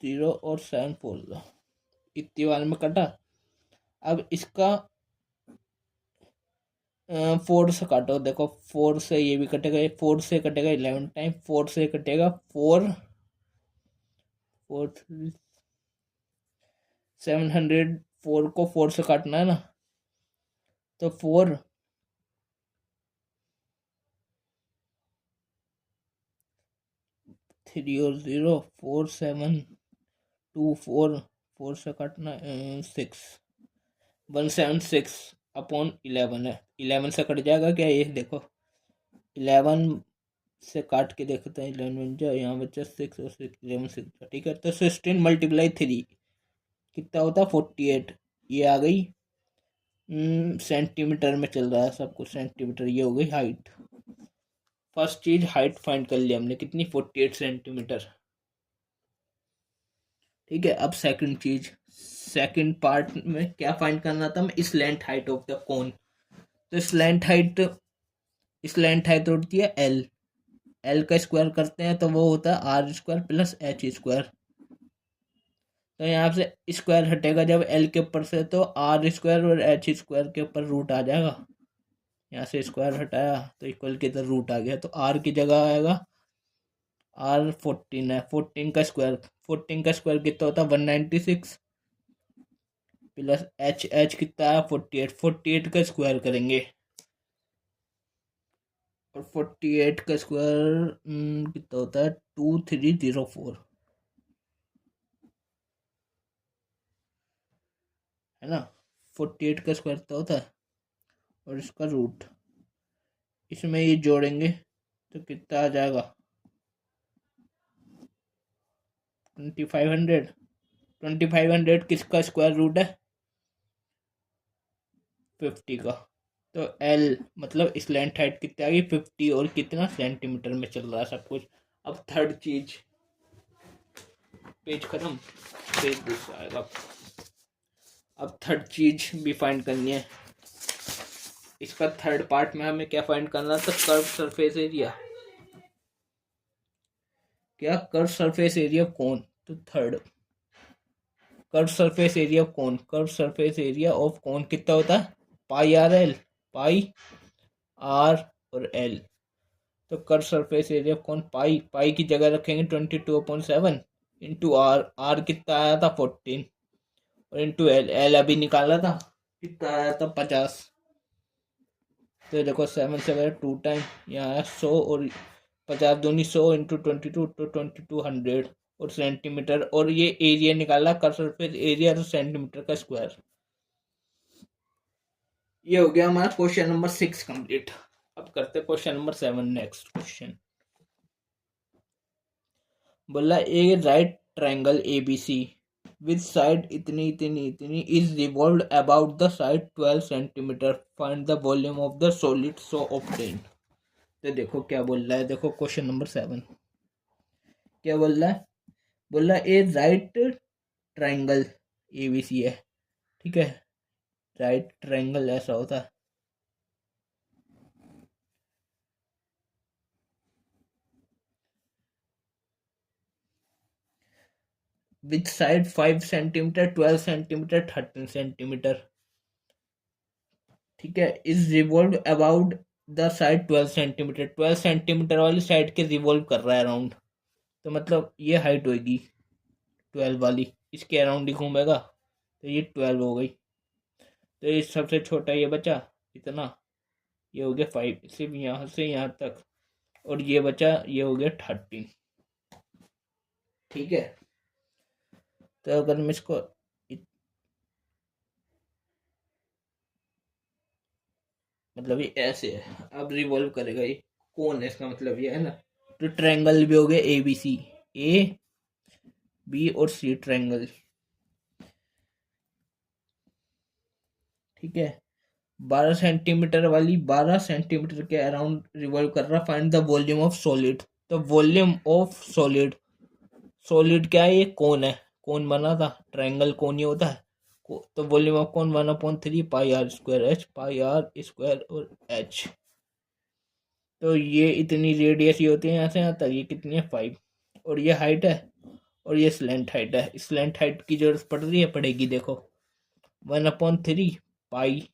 0 और 7 4 ज़ा इतनी बार में कटा। अब इसका 4 से काटो, देखो 4 से ये भी कटेगा, 4 से कटेगा 11 टाइम, 4 से कटेगा 4 4 700, 4 को 4 से काटना है ना, तो 4 3 और 0 4 7 2 4 4 से काटना 6 176 अपॉन 11 है, 11 से कट जाएगा क्या, ये देखो 11 से काट के देखते हैं, 11 बन जाए, यहाँ बच्चा 6 और 6 11 6, ठीक है। तो 16 मल्टीप्लाई 3 कितना होता है 48, ये आ गई सेंटीमीटर में चल रहा है सब कुछ, सेंटीमीटर, ये हो गई हाइट। फर्स्ट चीज हाइट फाइंड कर लिया हमने, कितनी 48 सेंटीमीटर, ठीक है। अब सेकंड चीज, सेकंड पार्ट में क्या फाइंड करना था, इस लेंथ हाइट ऑफ द कोन। तो इस लेंथ हाइट होती है एल, एल का स्क्वायर करते हैं तो वो होता है r square plus h square. तो यहाँ से स्क्वायर हटेगा जब एल के ऊपर से, तो आर स्क्वायर और एच स्क्वायर के ऊपर रूट आ जाएगा, यहाँ से स्क्वायर हटाया तो इक्वल के इधर रूट आ गया, तो आर की जगह आएगा आर 14 है, 14 का स्क्वायर कितना होता है 196 प्लस एच कितना है 48 का स्क्वायर करेंगे, और 48 का स्क्वायर कितना होता है 2304, है ना। 48 का स्क्वायर कितना होता है, और इसका रूट, इसमें ये जोड़ेंगे तो कितना आ जाएगा 2500, 2500 किसका स्क्वायर रूट है 50 का। तो एल मतलब इस लेंथ हाइट कितनी आ गई 50, और कितना सेंटीमीटर में चल रहा है सब कुछ। अब थर्ड चीज, पेज खत्म, पेज दूसरा आएगा। अब थर्ड चीज भी फाइंड करनी है, इसका थर्ड पार्ट में हमें क्या फाइंड करना था, कर्व सरफेस एरिया, क्या कर्व सरफेस एरिया कौन, तो third curve surface area of cone, curve surface area of cone कितना होता है pi R L, pi R और एल। तो curve surface area of cone pi, pi की जगह रखेंगे 22/7 इंटू आर, आर कितना आया था 14, और इंटू एल, एल अभी निकाला था कितना आया था 50। तो देखो 7 से 2 टाइम, यहाँ आया 100, और 50 दूनी 100 इंटू 22 तो 2200 और सेंटीमीटर, और ये एरिया निकाला कर्व सरफेस एरिया तो सेंटीमीटर का स्क्वायर। ये हो गया हमारा क्वेश्चन नंबर 6 कंप्लीट। अब करते हैं क्वेश्चन नंबर 7, नेक्स्ट क्वेश्चन। बोला a right triangle A B C with side इतनी इतनी इतनी is revolve about the side 12 centimetre, find the volume of the solid so obtain. तो देखो क्या बोल रहा है, देखो क्वेश्चन नंबर 7 क्या बोल रहा है, बोल रहा है a right triangle A B C है, ठीक है, राइट ट्रायंगल ऐसा होता है, with side 5 centimetre 12 centimetre 13 centimetre, ठीक है, is revolve about the side 12 centimetre, 12 centimetre वाली साइड के रिवॉल्व कर रहा है अराउंड, तो मतलब ये हाइट होगी 12 वाली, इसके अराउंड ही घूमेगा, तो ये 12 हो गई। तो ये सबसे छोटा ये बचा इतना, ये हो गया 5, सिर्फ यहाँ से यहाँ तक, और ये बचा ये हो गया 13, ठीक है। तो अगर मैं इसको मतलब ये ऐसे है, अब रिवॉल्व करेगा ये, कौन है इसका मतलब ये है ना। तो ट्रायंगल भी हो गए ए बी सी, ए बी और सी ट्रायंगल, ठीक है। 12 सेंटीमीटर वाली 12 सेंटीमीटर के अराउंड रिवॉल्व कर रहा। Find the volume of solid. तो वॉल्यूम ऑफ सॉलिड, सॉलिड क्या है, ये कौन है, कौन बना था, ट्रायंगल कौन ही होता है। तो वॉल्यूम ऑफ कौन 1/3 pi r square h, pi are square और एच। तो ये इतनी रेडियस ही होती है यहाँ से यहाँ तक, ये कितनी है 5, और ये हाइट है, और ये स्लेंट हाइट है। स्लेंट हाइट की जरूरत पड़ रही है, पड़ेगी, देखो 1/3 पाई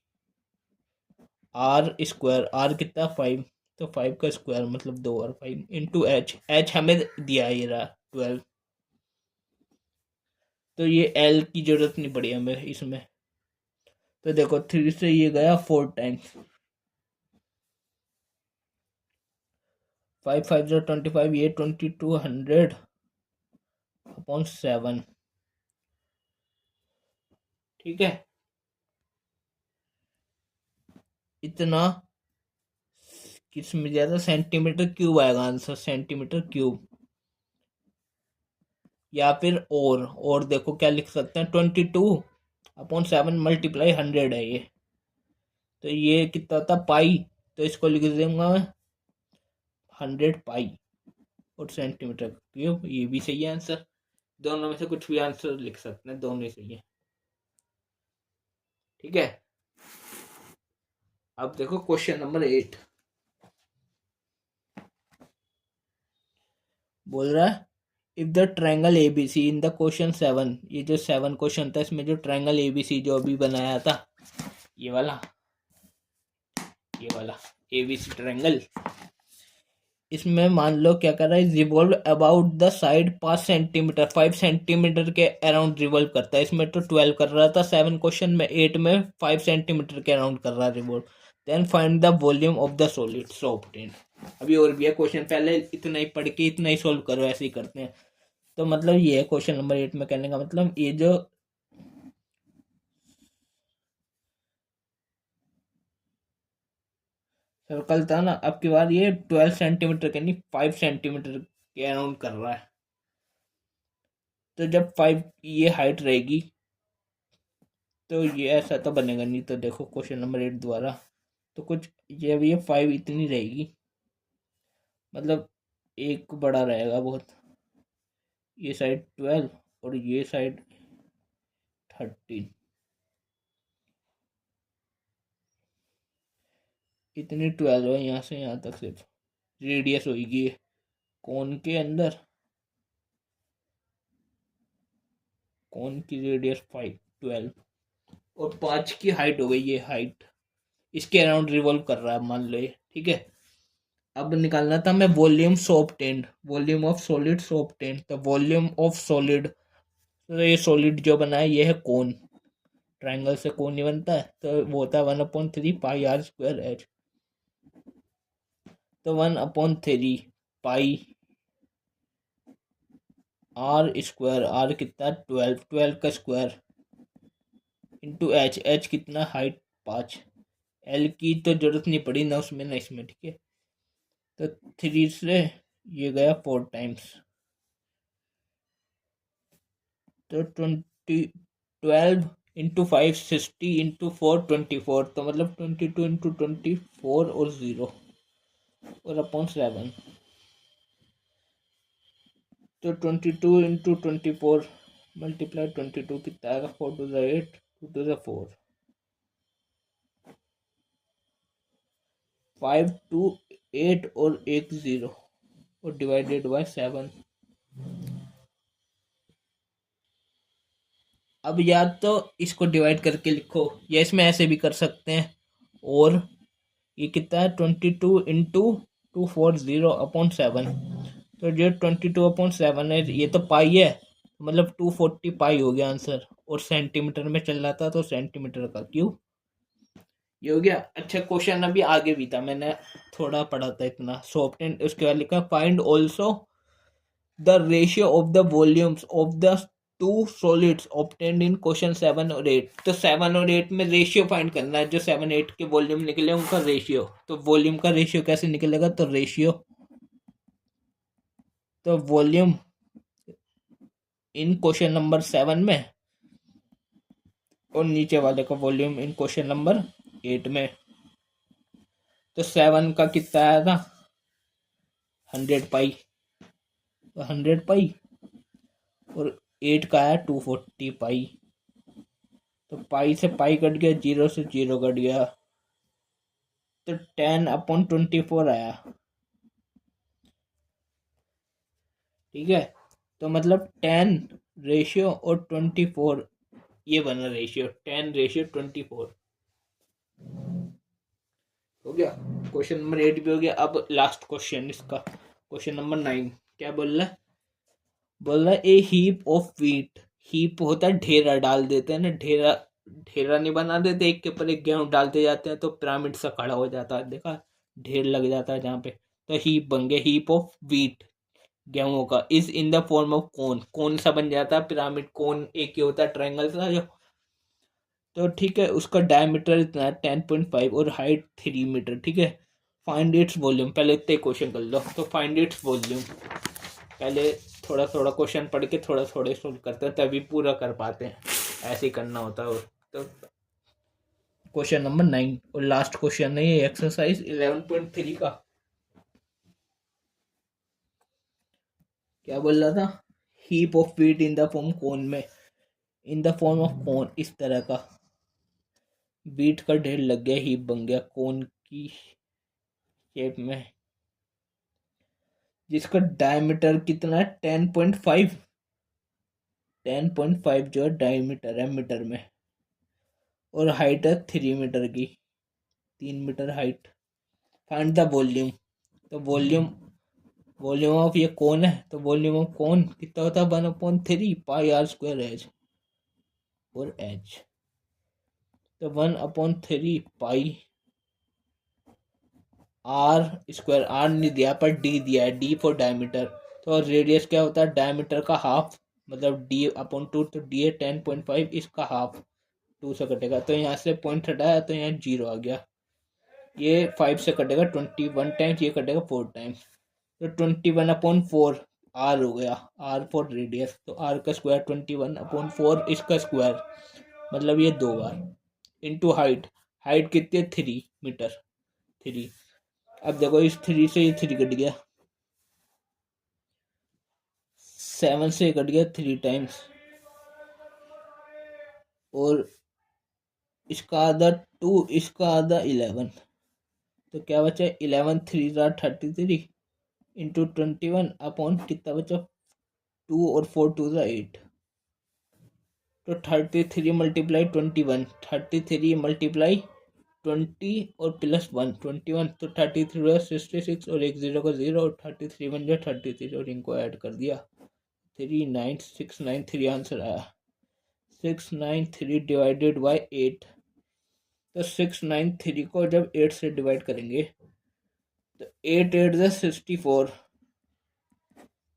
आर स्क्वायर, आर कितना 5, तो 5 का स्क्वायर मतलब 2 और 5 इंटू एच, एच हमें दिया है ये रहा 12। तो ये एल की जरूरत नहीं पड़ी हमें इसमें। तो देखो 3 से ये गया 4 टाइम्स, 5 5 25, ये 2200/7, ठीक है। इतना किस में दिया था, सेंटीमीटर क्यूब आएगा आंसर, सेंटीमीटर क्यूब। या फिर और देखो क्या लिख सकते हैं, 22/7 मल्टीप्लाई 100 है ये, तो ये कितना होता पाई, तो इसको लिख दूंगा 100 पाई, और सेंटीमीटर क्यूब, ये भी सही है आंसर। दोनों में से कुछ भी आंसर लिख सकते हैं, दोनों ही सही है, ठीक है। अब देखो क्वेश्चन नंबर 8 बोल रहा है, if the triangle ABC in the question 7, ये जो 7 क्वेश्चन था इसमें जो ट्रायंगल एबीसी जो अभी बनाया था, ये वाला एबीसी ट्रायंगल, इसमें मान लो क्या कर रहा है, revolve about the side 5 centimetre, 5 centimetre के अराउंड रिवॉल्व करता है। इसमें तो 12 कर रहा था 7 क्वेश्चन में, 8 में 5 सेंटीमीटर के अराउंड कर रहा है revolve. Then find the volume of the solid so obtain. अभी और भी है क्वेश्चन, पहले इतना ही पढ़ के इतना ही सोल्व करो, ऐसे ही करते हैं। तो मतलब ये है क्वेश्चन नंबर 8 में कहने का मतलब, ये जो सर्कल था ना, अब की बार ये 12 सेंटीमीटर के नहीं 5 सेंटीमीटर के अराउंड कर रहा है। तो जब 5 ये हाइट रहेगी तो ये ऐसा तो बनेगा नहीं। तो देखो क्वेश्चन नंबर 8 द्वारा, तो कुछ ये भी 5 इतनी रहेगी, मतलब एक बड़ा रहेगा बहुत, ये साइड 12 और ये साइड 13, इतनी 12 है यहाँ से यहाँ तक, सिर्फ रेडियस होगी कोन के अंदर, कोन की रेडियस 12, और 5 की हाइट हो गई, ये हाइट इसके अराउंड रिवॉल्व कर रहा है मान लो ये, ठीक है। अब निकालना था मैं volume so obtained, volume of solid so obtained. तो वॉल्यूम ऑफ सॉलिड, तो ये सॉलिड जो बना है ये है कोन, ट्रायंगल से कोन ही बनता है, तो वो होता है 1/3 पाई r स्क्वायर एच। तो 1/3 पाई आर स्क्वायर, आर कितना 12, 12 का स्क्वायर इंटू एच, एच कितना हाइट 5, एल की तो जरूरत नहीं पड़ी ना उसमें ना इसमें, ठीक है। तो 3 से ये गया 4 टाइम्स, तो 12 × 5 60 × 4 24, तो मतलब 22 × 24 और 0 और अपॉन 7। तो 22 × 24 मल्टीप्लाई 22 कितना आएगा, 4 2 8 2 2 4, 5 2 8 और 1 0 और डिवाइडेड बाय 7। अब या तो इसको डिवाइड करके लिखो, या इसमें ऐसे भी कर सकते हैं, और ये कितना है 22 × 240/7, तो जो 22/7 है ये तो पाई है, मतलब 240 पाई हो गया आंसर, और सेंटीमीटर में चल रहा था तो सेंटीमीटर का क्यूब, ये हो गया। अच्छा क्वेश्चन अभी आगे भी था, मैंने थोड़ा पढ़ा था इतना, सॉफ्ट उसके बाद लिखा find also the ratio of the volumes of the two solids obtained in question 7 और 8। तो 7 और 8 में रेशियो फाइंड करना है, जो 7 8 के वॉल्यूम निकले उनका रेशियो। तो वॉल्यूम का रेशियो कैसे निकलेगा, तो वॉल्यूम इन क्वेश्चन नंबर 7 में और नीचे वाले का वॉल्यूम इन क्वेश्चन नंबर 8 में। तो 7 का कितना आया था 100 पाई, तो 100 पाई, और 8 का आया 240 पाई। तो पाई से पाई कट गया, 0 से 0 कट गया, तो 10/24 आया। ठीक है, तो मतलब 10 रेशियो और 24, ये बना रेशियो 10:24 हो गया। क्वेश्चन नंबर 8 भी हो गया। अब लास्ट क्वेश्चन इसका, क्वेश्चन नंबर 9 क्या बोल रहा है ए हीप ऑफ व्हीट। हीप होता है ढेरा, डाल देते हैं ना, ढेरा नहीं बना देते, एक के ऊपर एक गेहूं डालते जाते हैं तो पिरामिड सा खड़ा हो जाता है, देखा, ढेर लग जाता है जहाँ पे। तो हीप बन गया, हीप ऑफ व्हीट, गेहूं का, is in the form of cone. Cone सा बन जाता है, पिरामिड कोन एक ही होता है, ट्रायंगल सा जो। तो ठीक है, उसका डायमीटर इतना है 10.5 और हाइट 3 मीटर। ठीक है, फाइंड इट्स वॉल्यूम। पहले इतने क्वेश्चन कर लो। तो फाइंड इट्स वॉल्यूम, पहले थोड़ा थोड़ा क्वेश्चन पढ़ के थोड़ा थोड़े सोल्व करते हैं, तभी पूरा कर पाते हैं, ऐसे ही करना होता है। तो क्वेश्चन नंबर 9 और लास्ट क्वेश्चन है ये एक्सरसाइज 11.3 का। क्या बोल रहा था, heap of wheat in the form cone में, in the form of cone, इस तरह का व्हीट का ढेर लग गया, हीप बन गया कोन की शेप में, जिसका डायमीटर कितना है 10.5, 10.5 जो है डायमीटर है मीटर में, और हाइट है 3 मीटर की, 3 metre height. Find the volume. तो वॉल्यूम ऑफ ये कौन है, तो वॉल्यूम ऑफ कौन कितना होता है 1/3 पाई आर स्क्वायर एच और एच। तो 1/3 पाई आर स्क्वायर, आर नहीं दिया पर डी दिया है, डी फॉर डायमीटर। तो रेडियस क्या होता है डायमीटर का हाफ, मतलब d/2, तो d है 10.5, इसका हाफ 2 से कटेगा, तो यहाँ से पॉइंट हटाया तो यहाँ 0 आ गया। ये 5 से कटेगा 21 टाइम्स, ये कटेगा 4 टाइम्स, तो 21/4 आर हो गया, आर फॉर रेडियस। तो आर का स्क्वायर 21/4, इसका स्क्वायर मतलब ये 2 बार, इंटू हाइट। हाइट कितनी है 3 मीटर, 3। अब देखो इस 3 से ये 3 कट गया, 7 से कट गया 3 टाइम्स, और इसका आधा 2, इसका आधा 11, तो क्या बचा 11 3 33 इंटू 21 कितना बचा 2 और 4 2 8, तो 33 मल्टीप्लाई 21, 33 मल्टीप्लाई 20 और प्लस 1 21, तो 33 66, और एक 0 का 0, और 33 बन गया 33, और इनको ऐड कर दिया 39693 आंसर आया। 693 डिवाइडेड बाई 8, तो 693 को जब 8 से डिवाइड करेंगे तो 8 8 64,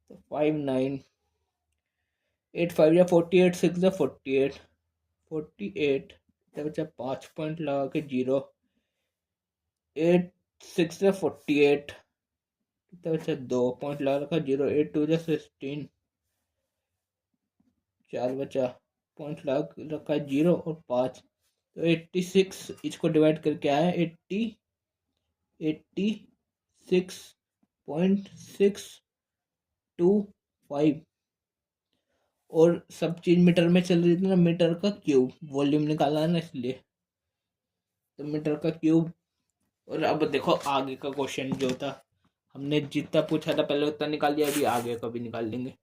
तो 59, 8 5 48, 6 48, 48, बच्चा 5 पॉइंट लगा के 0, 8 6 48, बच्चा 2 पॉइंट लगा रखा 0, 8 2 16, 4 बचा पॉइंट लगा रखा 0 और 5, तो 86, इसको डिवाइड करके आया 86.625, और सब चीज मीटर में चल रही थी ना, मीटर का क्यूब, वॉल्यूम निकाला है ना इसलिए, तो मीटर का क्यूब। और अब देखो आगे का क्वेश्चन जो था, हमने जितना पूछा था पहले उतना निकाल लिया, अभी आगे का भी निकाल लेंगे।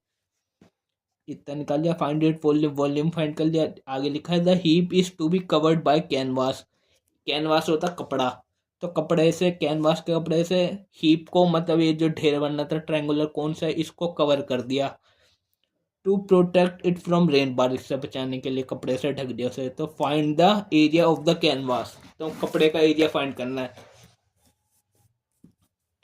इतना निकाल लिया, find it volume, volume find कर लिया। आगे लिखा है the heap is to be covered by canvas. Canvas होता कपड़ा, तो कपड़े से, कैनवास के कपड़े से हीप को, मतलब ये जो ढेर बनना था ट्रायंगुलर कौन सा है, इसको कवर कर दिया। To protect it from rain, बारिश से बचाने के लिए कपड़े से ढक दिया उसे। तो find the area of the canvas, तो कपड़े का एरिया फाइंड करना है।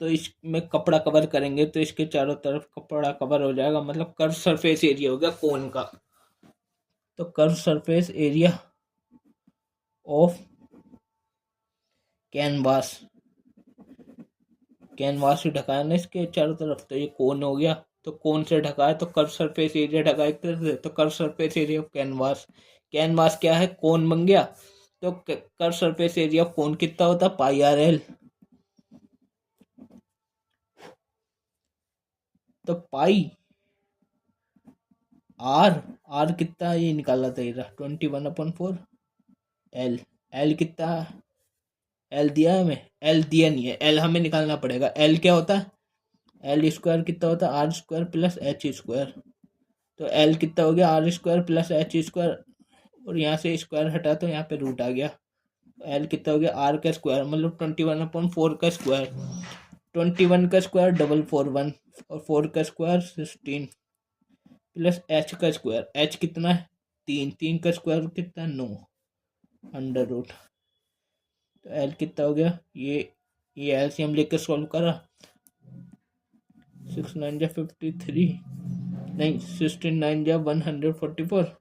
तो इसमें कपड़ा कवर करेंगे तो इसके चारों तरफ कपड़ा कवर हो जाएगा, मतलब कर्व सरफेस एरिया हो गया कोन का। तो curve surface area of canvas, canvas से ढका है ना इसके चारों तरफ, तो ये कोन हो गया, तो कोन से ढका है तो कर्व सरफेस एरिया ढका है एक तरह से, तो curve surface area of canvas, canvas क्या है, कोन बन गया, तो curve surface area of cone कितना होता है, पाई आर एल। तो पाई आर, आर कितना ये निकाला था, ये 21/4, एल, एल कितना, एल दिया है हमें, एल दिया नहीं है, एल हमें निकालना पड़ेगा, एल क्या होता है, एल स्क्वायर कितना होता है, r square plus h square, तो एल कितना हो गया, r square plus h square, और यहाँ से स्क्वायर हटा तो यहाँ पे रूट आ गया, एल कितना हो गया, आर का स्क्वायर मतलब 21/4 का स्क्वायर, 21 का स्क्वायर 441 और 4 का स्क्वायर 16 प्लस एच का स्क्वायर, एच कितना है 3, 3 का स्क्वायर कितना है 9 अंडर रूट, तो एल कितना हो गया, ये एलसीएम लेकर सॉल्व करा, 6 9 जा 53, नहीं 16 9 जा 144,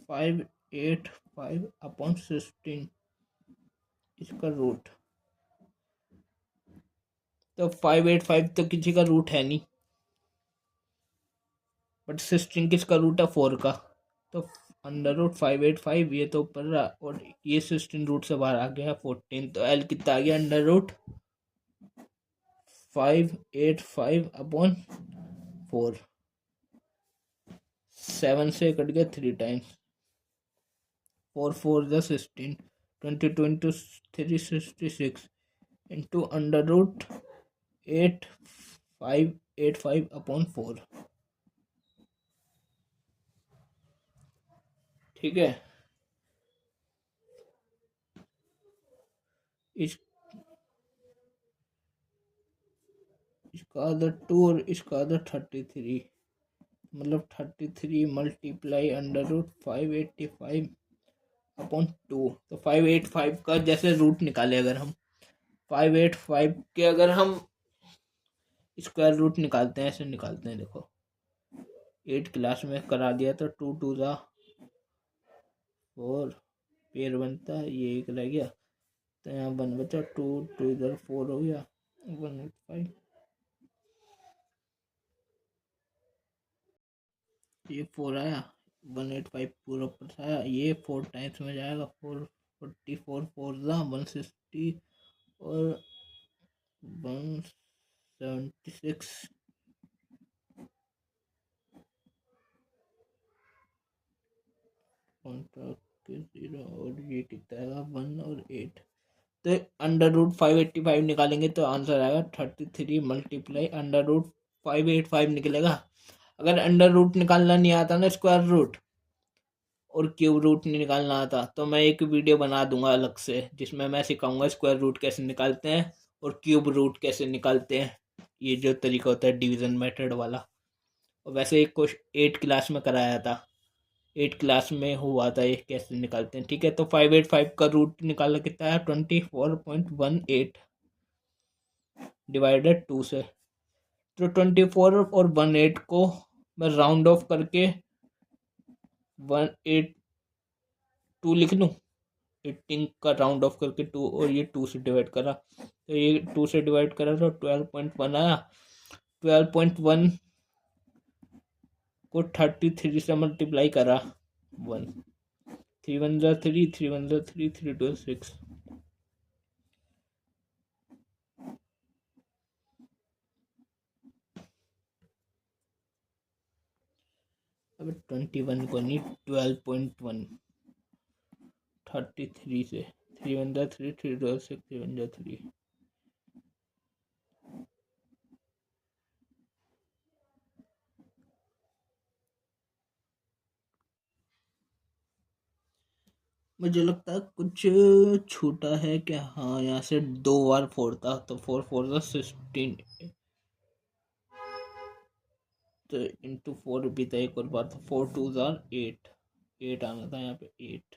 फाइव 5/16 इसका रूट, तो 5/8 तो किसी का रूट है नहीं, बट 16 किसका रूट है 4 का, तो अंडर रूट 5/8 ये तो ऊपर रहा, और ये 16 रूट से बाहर आ गया 14, तो एल कितना आ गया, अंडर रूट 5/8/4, 7 से कट गया 3 टाइम्स, 4 4 जा 16, 22 इंटू 3 66 इंटू अंडर रूट 8/5/8/4, ठीक है। इसका आधा 2 और इसका आधा 33, मतलब 33 मल्टीप्लाई अंडर रूट 5/85/2, तो 5/85 का जैसे रूट निकाले अगर हम 5/85 के अगर हम स्क्वायर रूट निकालते हैं, ऐसे निकालते हैं, देखो 8 क्लास में करा दिया, तो 2 2 जा 4 पेयर बनता है, ये एक रह गया, तो यहाँ 1 बचा, 2 2 इधर 4 हो गया, 185, ये 4 आया, 185 पूरा ऊपर से आया, ये 4 टाइम्स में जाएगा, 444 4 जा 160 और 176 0, और ये कितना आएगा 1 और 8, तो अंडर रूट 585 निकालेंगे तो आंसर आएगा 33 मल्टीप्लाई अंडर रूट 585 निकलेगा। अगर अंडर रूट निकालना नहीं आता ना, स्क्वायर रूट और क्यूब रूट नहीं निकालना आता, तो मैं एक वीडियो बना दूंगा अलग से, जिसमें मैं सिखाऊंगा स्क्वायर रूट कैसे निकालते हैं और क्यूब रूट कैसे निकालते हैं, ये जो तरीका होता है डिवीजन मेथड वाला। और वैसे एक क्वेश्चन 8 क्लास में कराया था, 8 क्लास में हुआ था ये कैसे निकालते हैं, ठीक है। तो 5/8 का रूट निकाला कितना है 24.18 डिवाइडेड 2 से, तो 24 और 18 को मैं राउंड ऑफ करके 182 लिख लूँ, 18 का राउंड ऑफ करके 2, और ये 2 से डिवाइड करा, तो ये 2 से डिवाइड करा तो 12.1 आया, 12.1 को 33 से मल्टीप्लाई करा 1, 3 1 जा 3, 3 1 जा 3, 3 2 6, अब 21 को नहीं 12.1, 33 से 3 1 जा 3, 3 2 6, 3 1 जा 3, मुझे लगता है कुछ छूटा है क्या, हाँ यहाँ से 2 बार 4 था, तो 4 4 था 16, तो इंटू 4 भी था एक और बार, तो 4 2 जार 8 आना था यहाँ पे 8,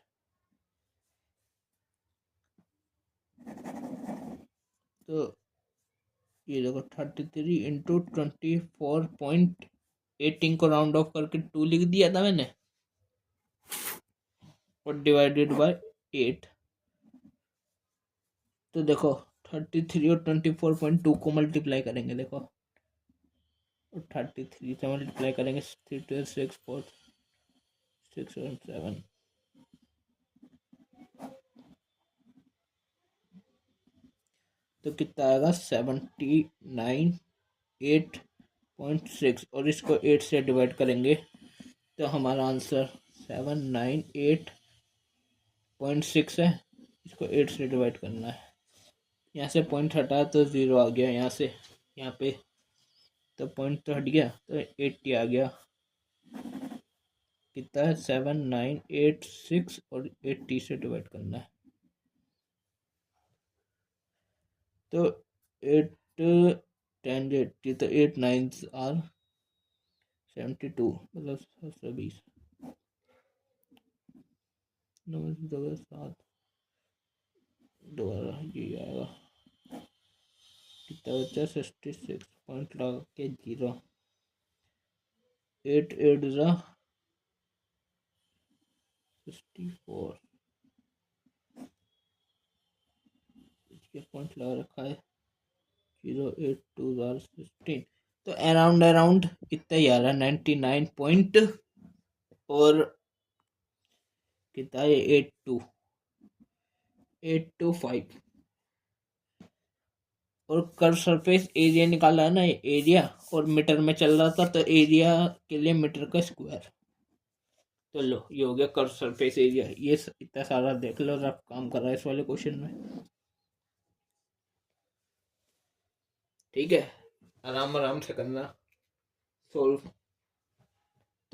तो ये देखो 33 इंटू 24.18 को राउंड ऑफ करके 2 लिख दिया था मैंने और डिवाइडेड बाय 8। तो देखो 33 और 24.2 को मल्टीप्लाई करेंगे, देखो 33 से मल्टीप्लाई करेंगे 3 2 6 4 6 और 7, तो कितना आएगा 79.8 और इसको 8 से डिवाइड करेंगे तो हमारा आंसर 798.6 है। इसको 8 से डिवाइड करना है, यहाँ से पॉइंट हटा तो 0 आ गया, यहाँ से यहाँ पे तो पॉइंट तो हट गया तो 80 आ गया। कितना है 7986 और 80 से डिवाइड करना है तो 8 10 80 तो 8 9 आर 72 मतलब 720 7 दोबारा ये आएगा कितना बचा 66 पॉइंट लगा के 0 8 8 ज़ा 64 इसके पॉइंट लगा रखा है 082 ज़ा 16 तो अराउंड इतना ही आ रहा है 99 पॉइंट और कितना है 825 और कर्व सरफेस एरिया निकाला है ना, एरिया और मीटर में चल रहा था तो एरिया के लिए मीटर का स्क्वायर। तो लो ये हो गया कर्व सरफेस एरिया। ये इतना सारा देख लो रफ काम कर रहा है इस वाले क्वेश्चन में। ठीक है, आराम से करना सोल्व।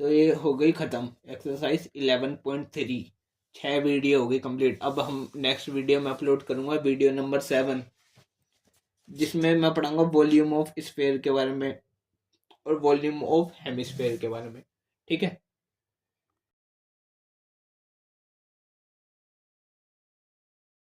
तो ये हो गई ख़त्म एक्सरसाइज 11.3। 6 वीडियो हो गई कंप्लीट। अब हम नेक्स्ट वीडियो में अपलोड करूँगा वीडियो नंबर 7, जिसमें मैं पढ़ाऊँगा वॉल्यूम ऑफ स्फीयर के बारे में और वॉल्यूम ऑफ हेमिस्फीयर के बारे में। ठीक है।